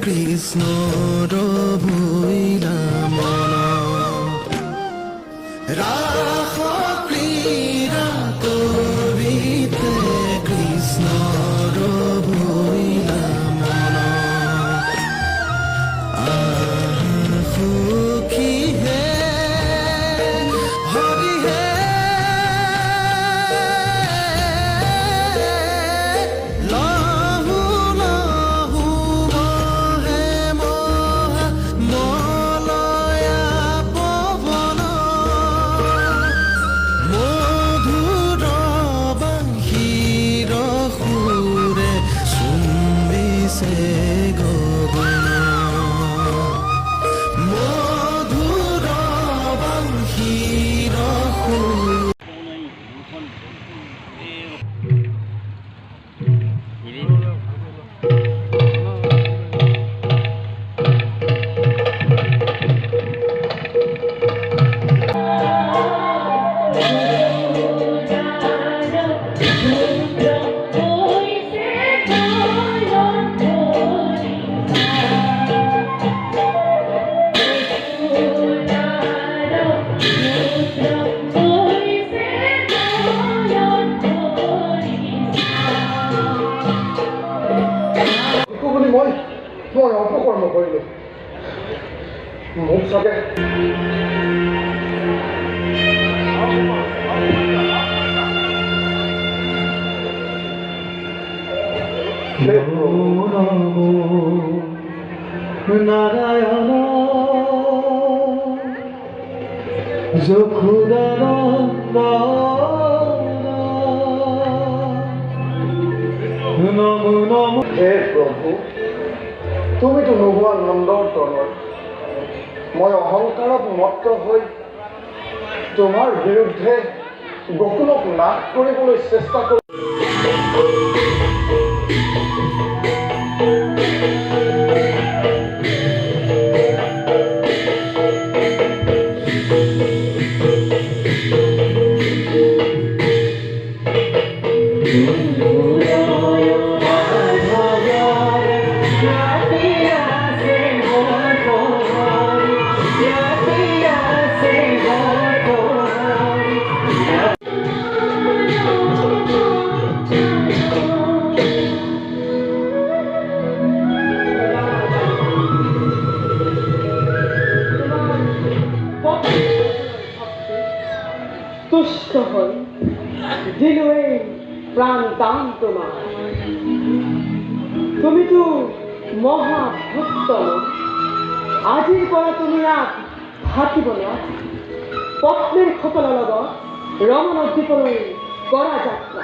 কৃষ্ণৰ ভৈলা মন ৰাস ক্ৰীড়া কৰিতে কৃষ্ণৰ ভৈলা মন সুখী হে হৰি হে মই অপকৰ্ম কৰিলো মোক চাগে নাৰায়ণ যখুদানন্দ নমো নমো। হে প্ৰভু, তুমিতো নোহোৱা নন্দৰ তলৰ মই অহংকাৰত মত্ত হৈ তোমাৰ বিৰুদ্ধে গকুলক নাশ কৰিবলৈ চেষ্টা কৰি তুষ্ট হই দিলোয়ে প্ৰাণ দান তোমাৰ। তুমি তো মহাভক্ত, আজিৰ পৰা তুমি ইয়াত থাকিব না। পত্নীৰ খোকলৰ লগত ৰমণ দ্বীপলৈ কৰা যাত্ৰা